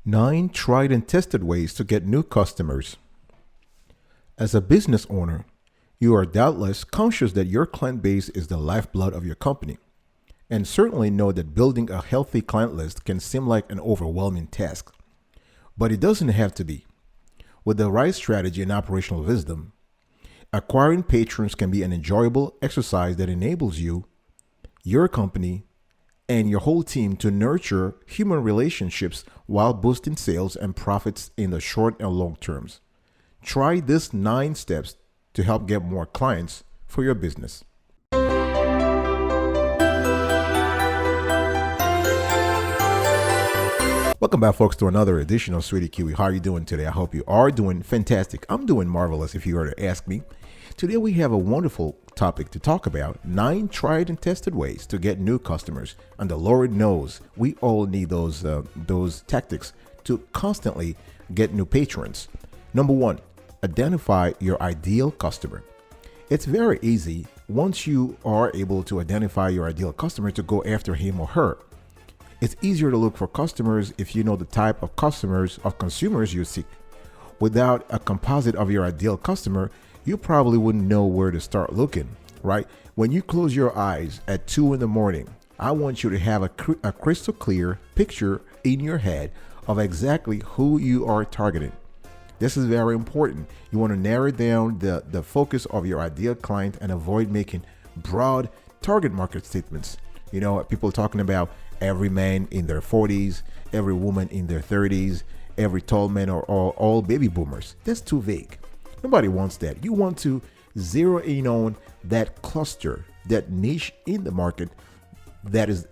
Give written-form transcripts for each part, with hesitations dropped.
9 tried and tested ways to get new customers. As a business owner, you are doubtless conscious that your client base is the lifeblood of your company, and certainly know that building a healthy client list can seem like an overwhelming task. But it doesn't have to be. With the right strategy and operational wisdom, acquiring patrons can be an enjoyable exercise that enables you, your company, and your whole team to nurture human relationships while boosting sales and profits in the short and long terms. Try these 9 steps to help get more clients for your business. Welcome back, folks, to another edition of Sweetie Kiwi. How are you doing today? I hope you are doing fantastic. I'm doing marvelous, if you were to ask me. Today we have a wonderful topic to talk about: 9 tried and tested ways to get new customers. And the Lord knows we all need those tactics to constantly get new patrons. Number 1, identify your ideal customer. It's very easy once you are able to identify your ideal customer to go after him or her. It's easier to look for customers if you know the type of consumers you seek. Without a composite of your ideal customer, you probably wouldn't know where to start looking, right? When you close your eyes at 2 in the morning, I want you to have a crystal clear picture in your head of exactly who you are targeting. This is very important. You want to narrow down the focus of your ideal client and avoid making broad target market statements. You know, people talking about every man in their 40s, every woman in their 30s, every tall man, or all baby boomers. That's too vague. Nobody wants that. You want to zero in on that cluster, that niche in the market that is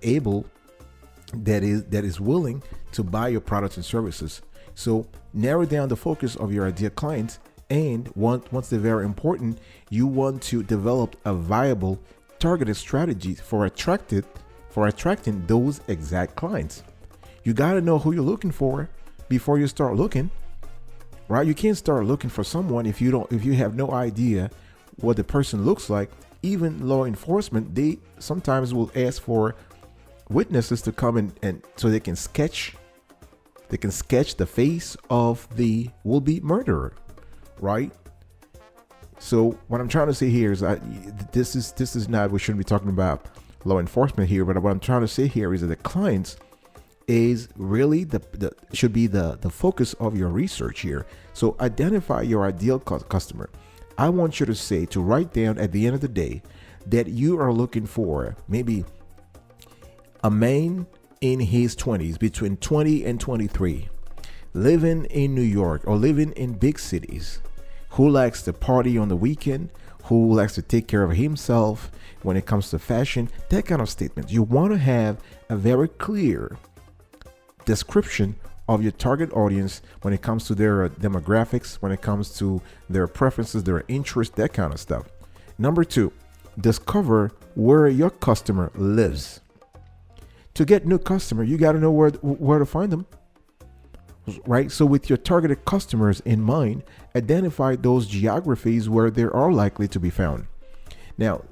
willing to buy your products and services. So narrow down the focus of your ideal clients, and once they're very important, you want to develop a viable targeted strategy for attracting those exact clients. You got to know who you're looking for before you start looking, right? You can't start looking for someone if you have no idea what the person looks like. Even law enforcement, they sometimes will ask for witnesses to come in, and so they can sketch the face of the will-be murderer, right? So what I'm trying to say here is this is not, we shouldn't be talking about law enforcement here, but what I'm trying to say here is that the clients is really should be the focus of your research here. So identify your ideal customer. I want you to write down at the end of the day that you are looking for maybe a man in his 20s, between 20 and 23, living in New York or living in big cities, who likes to party on the weekend, who likes to take care of himself when it comes to fashion, that kind of statement. You want to have a very clear description of your target audience when it comes to their demographics, when it comes to their preferences, their interests, that kind of stuff. Number 2, discover where your customer lives. To get new customer, you got to know where to find them, right? So with your targeted customers in mind, identify those geographies where they are likely to be found. Now,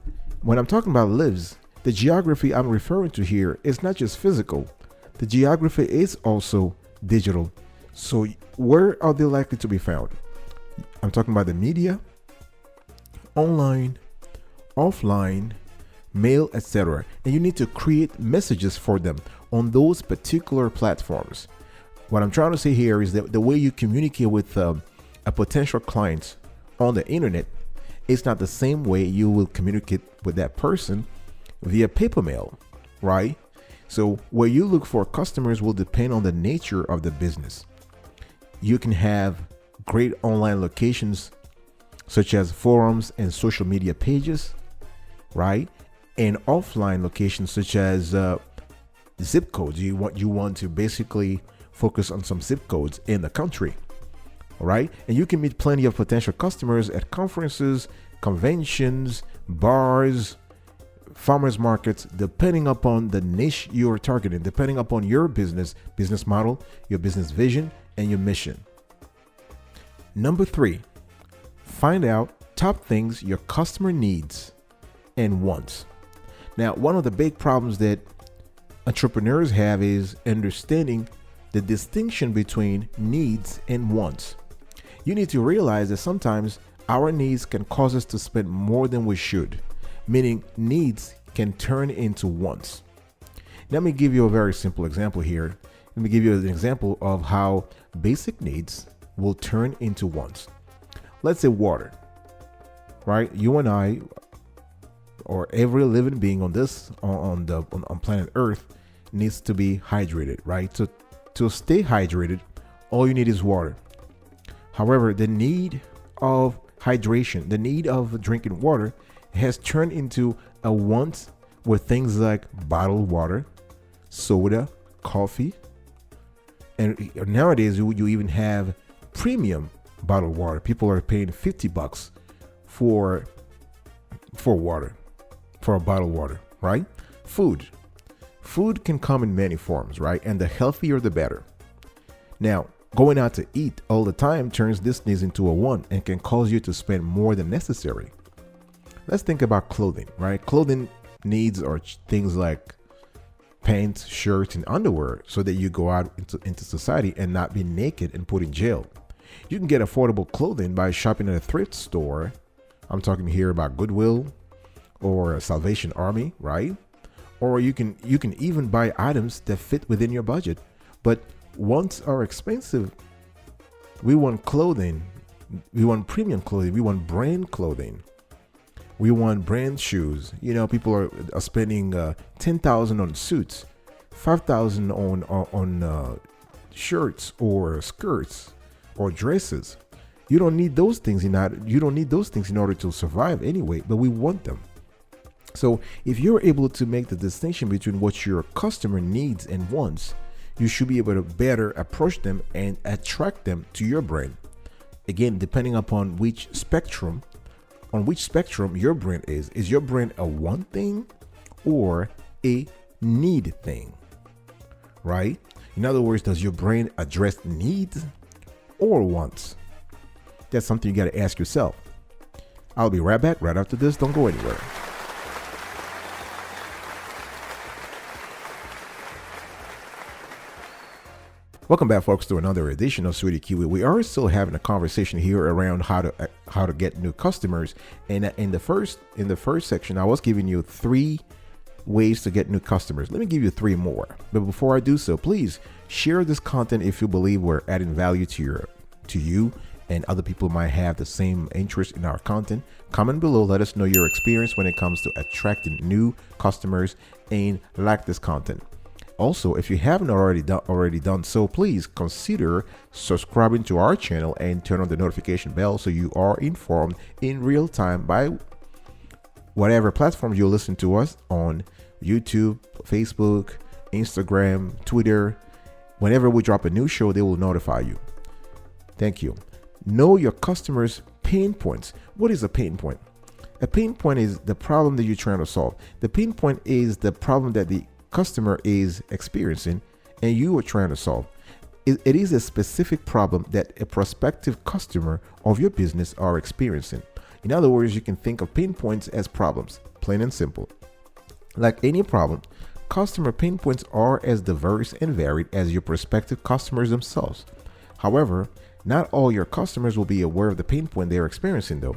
when I'm talking about lives, the geography I'm referring to here is not just physical. The geography is also digital. So where are they likely to be found? I'm talking about the media, online, offline, mail, etc. And you need to create messages for them on those particular platforms. What I'm trying to say here is that the way you communicate with a potential client on the internet is not the same way you will communicate with that person via paper mail, right? So where you look for customers will depend on the nature of the business. You can have great online locations such as forums and social media pages, right? And offline locations such as zip codes. You want to basically focus on some zip codes in the country, all right? And you can meet plenty of potential customers at conferences, conventions, bars, farmers markets, depending upon the niche you're targeting, depending upon your business model, your business vision, and your mission. Number 3, find out top things your customer needs and wants. Now, one of the big problems that entrepreneurs have is understanding the distinction between needs and wants. You need to realize that sometimes our needs can cause us to spend more than we should, meaning needs can turn into wants. Let me give you a very simple example here. Let me give you an example of how basic needs will turn into wants. Let's say water, right? You and I, or every living being on planet Earth, needs to be hydrated, right? To stay hydrated, all you need is water. However, the need of hydration, the need of drinking water has turned into a want with things like bottled water, soda, coffee, and nowadays you even have premium bottled water. People are paying $50 for water, for a bottled water, right? Food can come in many forms, right? And the healthier the better. Now, going out to eat all the time turns this needs into a want and can cause you to spend more than necessary. Let's think about clothing, right? Clothing needs are things like pants, shirts, and underwear so that you go out into society and not be naked and put in jail. You can get affordable clothing by shopping at a thrift store. I'm talking here about Goodwill or Salvation Army, right? Or you can even buy items that fit within your budget. But wants are expensive. We want clothing. We want premium clothing. We want brand clothing. We want brand shoes. You know, people are spending $10,000 on suits, $5,000 on shirts or skirts or dresses. You don't need those things in order to survive anyway, but we want them. So if you're able to make the distinction between what your customer needs and wants, you should be able to better approach them and attract them to your brand. Again, depending upon which spectrum your brand is. Is your brand a want thing or a need thing? Right? In other words, does your brand address needs or wants? That's something you got to ask yourself. I'll be right back right after this. Don't go anywhere. Welcome back, folks, to another edition of Sweetie Kiwi. We are still having a conversation here around how to get new customers. And in the first section, I was giving you 3 ways to get new customers. Let me give you 3 more. But before I do so, please share this content if you believe we're adding value to you and other people might have the same interest in our content. Comment below. Let us know your experience when it comes to attracting new customers and like this content. Also, if you haven't already done so, please consider subscribing to our channel and turn on the notification bell so you are informed in real time by whatever platform you listen to us on: YouTube, Facebook, Instagram, Twitter. Whenever we drop a new show, they will notify you. Thank you. Know your customers' pain points. What is a pain point? A pain point is the problem that you're trying to solve. The pain point is the problem that the customer is experiencing and you are trying to solve. It is a specific problem that a prospective customer of your business are experiencing. In other words, you can think of pain points as problems, plain and simple. Like any problem, customer pain points are as diverse and varied as your prospective customers themselves. However, not all your customers will be aware of the pain point they are experiencing though,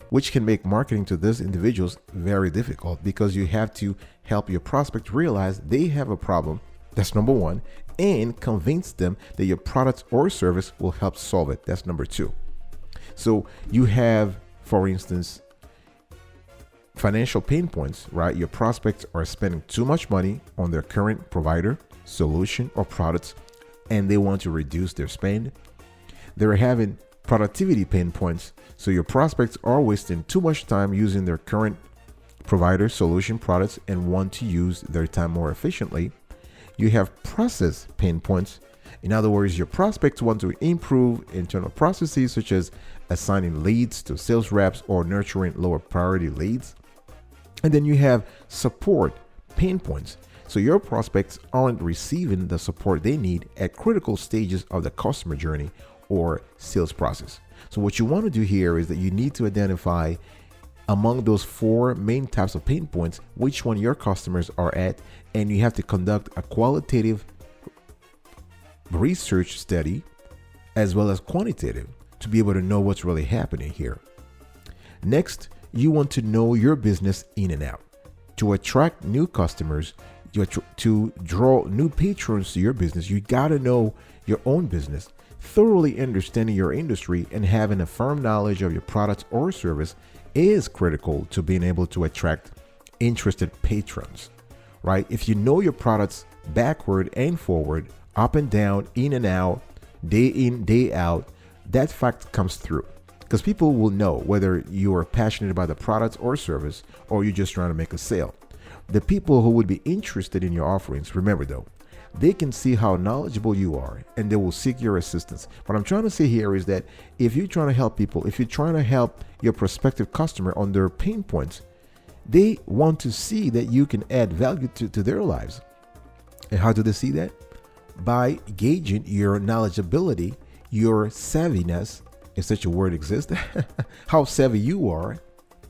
which can make marketing to these individuals very difficult because you have to help your prospect realize they have a problem. That's number 1, and convince them that your product or service will help solve it. That's number 2. So you have, for instance, financial pain points, right? Your prospects are spending too much money on their current provider, solution, or products, and they want to reduce their spend. They're having productivity pain points. So your prospects are wasting too much time using their current provider, solution, products, and want to use their time more efficiently. You have process pain points. In other words, your prospects want to improve internal processes such as assigning leads to sales reps or nurturing lower priority leads. And then you have support pain points. So your prospects aren't receiving the support they need at critical stages of the customer journey or sales process. So what you want to do here is that you need to identify among those 4 main types of pain points which one your customers are at, and you have to conduct a qualitative research study as well as quantitative to be able to know what's really happening here. Next, you want to know your business in and out. To attract new customers, to draw new patrons to your business, you got to know your own business. Thoroughly understanding your industry and having a firm knowledge of your product or service is critical to being able to attract interested patrons, right? If you know your products backward and forward, up and down, in and out, day in, day out, that fact comes through because people will know whether you are passionate about the product or service or you're just trying to make a sale. The people who would be interested in your offerings, remember though, they can see how knowledgeable you are and they will seek your assistance. What I'm trying to say here is that if you're trying to help people, if you're trying to help your prospective customer on their pain points, they want to see that you can add value to their lives. And how do they see that? By gauging your knowledgeability, your savviness, if such a word exists, how savvy you are,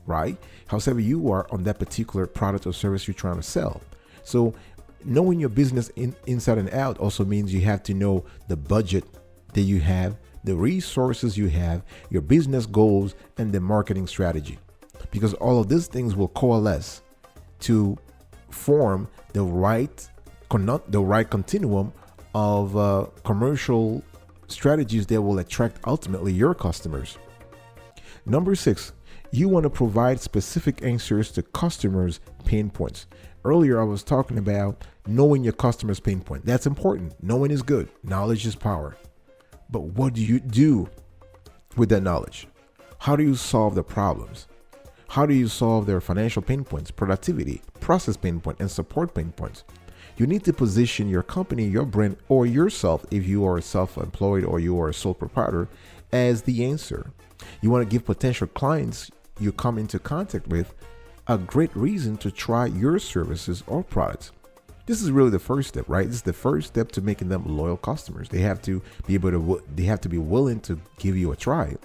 right? How savvy you are on that particular product or service you're trying to sell. So knowing your business inside and out also means you have to know the budget that you have, the resources you have, your business goals, and the marketing strategy. Because all of these things will coalesce to form the right continuum of commercial strategies that will attract ultimately your customers. Number 6, you want to provide specific answers to customers' pain points. Earlier, I was talking about knowing your customer's pain point. That's important. Knowing is good. Knowledge is power. But what do you do with that knowledge? How do you solve the problems? How do you solve their financial pain points, productivity, process pain point, and support pain points? You need to position your company, your brand, or yourself, if you are self-employed or you are a sole proprietor, as the answer. You want to give potential clients you come into contact with a great reason to try your services or products. This is really the first step, right? This is the first step to making them loyal customers. They have to be willing to give you a try.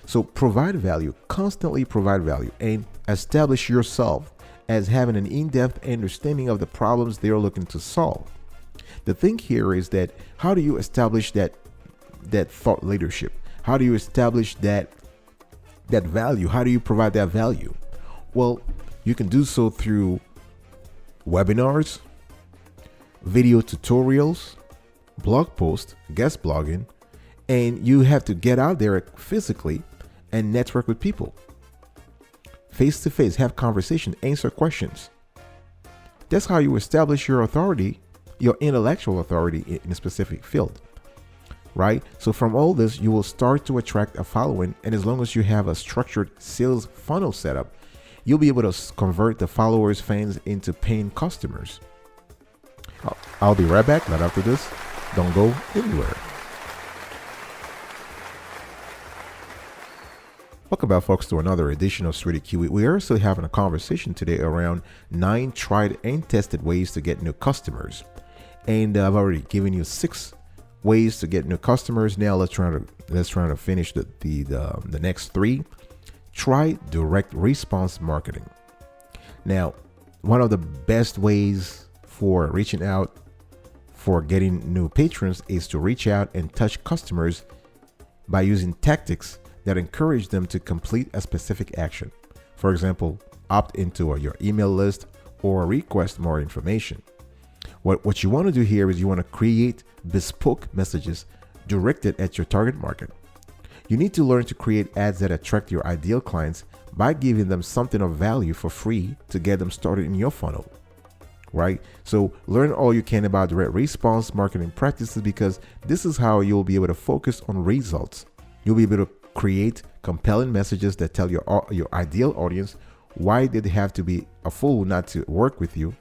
So provide value, constantly provide value, and establish yourself as having an in-depth understanding of the problems they're looking to solve. The thing here is that how do you establish that thought leadership? How do you establish that value? How do you provide that value? Well, you can do so through webinars, video tutorials, blog posts, guest blogging, and you have to get out there physically and network with people. Face to face, have conversation, answer questions. That's how you establish your authority, your intellectual authority in a specific field, right? So from all this, you will start to attract a following. And as long as you have a structured sales funnel setup, you'll be able to convert the followers, fans into paying customers. I'll be right back right after this. Don't go anywhere. Welcome back, folks, to another edition of Street EQ. We are still having a conversation today around 9 tried and tested ways to get new customers. And I've already given you 6 ways to get new customers. Now let's try to finish the next 3. Try direct response marketing. Now, one of the best ways for reaching out for getting new patrons is to reach out and touch customers by using tactics that encourage them to complete a specific action. For example, opt into your email list or request more information. What you want to do here is you want to create bespoke messages directed at your target market. You need to learn to create ads that attract your ideal clients by giving them something of value for free to get them started in your funnel, right? So learn all you can about direct response marketing practices, because this is how you'll be able to focus on results. You'll be able to create compelling messages that tell your ideal audience why they have to be a fool not to work with you.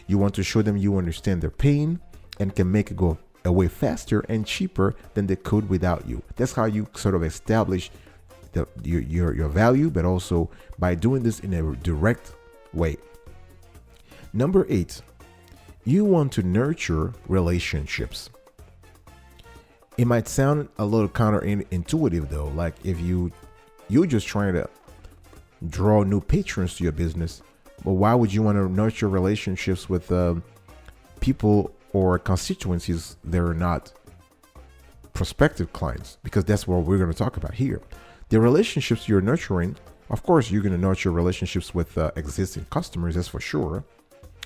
You want to show them you understand their pain and can make it go away faster and cheaper than they could without you. That's how you sort of establish your value, but also by doing this in a direct way. Number 8, you want to nurture relationships. It might sound a little counterintuitive though, like if you're just trying to draw new patrons to your business, but why would you want to nurture relationships with people or constituencies that are not prospective clients, because that's what we're going to talk about here. The relationships you're nurturing, of course, you're going to nurture relationships with existing customers, that's for sure.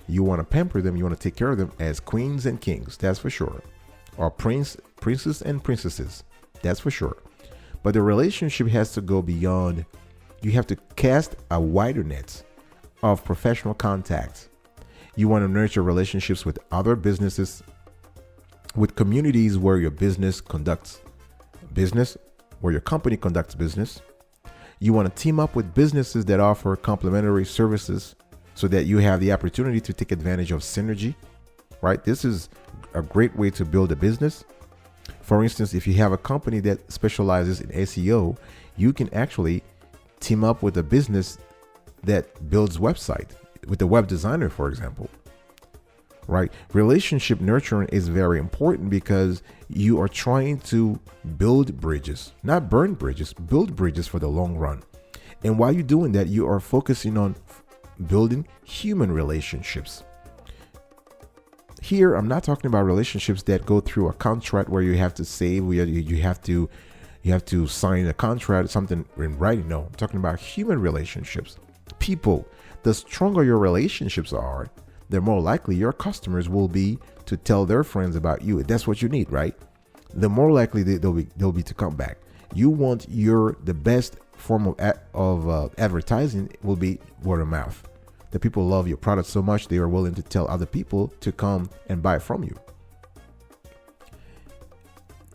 You want to pamper them, you want to take care of them as queens and kings, that's for sure. Or princes and princesses, that's for sure. But the relationship has to go beyond. You have to cast a wider net of professional contacts. You want to nurture relationships with other businesses, with communities where your business conducts business, where your company conducts business. You want to team up with businesses that offer complementary services so that you have the opportunity to take advantage of synergy, right? This is a great way to build a business. For instance, if you have a company that specializes in SEO, you can actually team up with a business that builds website, with a web designer, for example, right? Relationship nurturing is very important because you are trying to build bridges, not burn bridges, build bridges for the long run. And while you're doing that, you are focusing on building human relationships. Here, I'm not talking about relationships that go through a contract where you have to save, where you have to sign a contract, something in writing. No, I'm talking about human relationships. People, the stronger your relationships are, the more likely your customers will be to tell their friends about you. That's what you need, right? The more likely they'll be to come back. You want the best form of advertising will be word of mouth. The people love your product so much they are willing to tell other people to come and buy from you.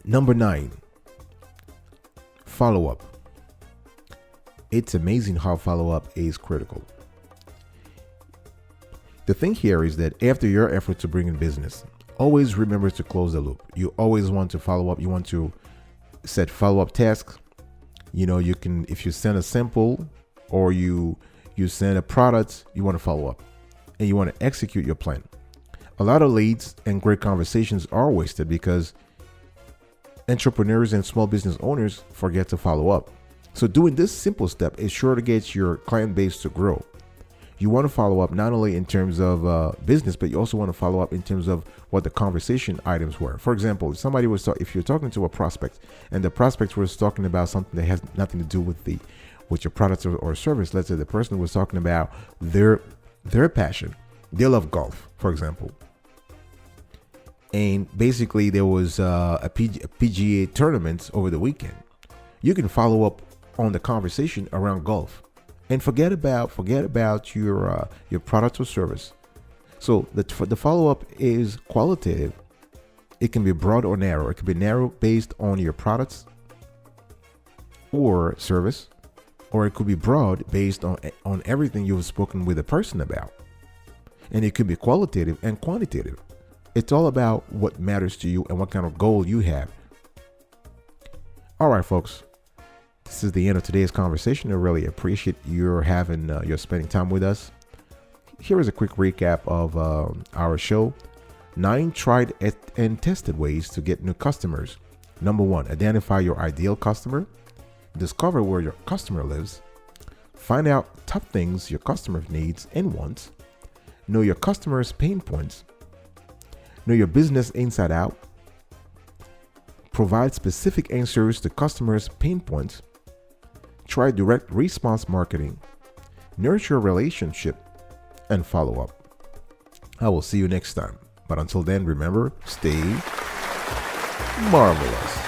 Number 9, follow-up. It's amazing how follow-up is critical. The thing here is that after your effort to bring in business, always remember to close the loop. You always want to follow up. You want to set follow-up tasks. You can, if you send a sample or you send a product, you want to follow up and you want to execute your plan. A lot of leads and great conversations are wasted because entrepreneurs and small business owners forget to follow up. So doing this simple step is sure to get your client base to grow. You want to follow up not only in terms of business, but you also want to follow up in terms of what the conversation items were. For example, if you're talking to a prospect and the prospect was talking about something that has nothing to do with your product or service. Let's say the person was talking about their passion. They love golf, for example. And basically there was a PGA tournament over the weekend. You can follow up on the conversation around golf and forget about your product or service. So the follow-up is qualitative. It can be broad or narrow. It can be narrow based on your products or service, or it could be broad based on everything you've spoken with a person about. And it could be qualitative and quantitative. It's all about what matters to you and what kind of goal you have. All right, folks. This is the end of today's conversation. I really appreciate your spending time with us. Here is a quick recap of our show. 9 tried and tested ways to get new customers. Number 1, identify your ideal customer. Discover where your customer lives. Find out top things your customer needs and wants. Know your customer's pain points. Know your business inside out. Provide specific answers to customers' pain points. Try direct response marketing. Nurture a relationship and follow up. I will see you next time. But until then, remember, stay marvelous.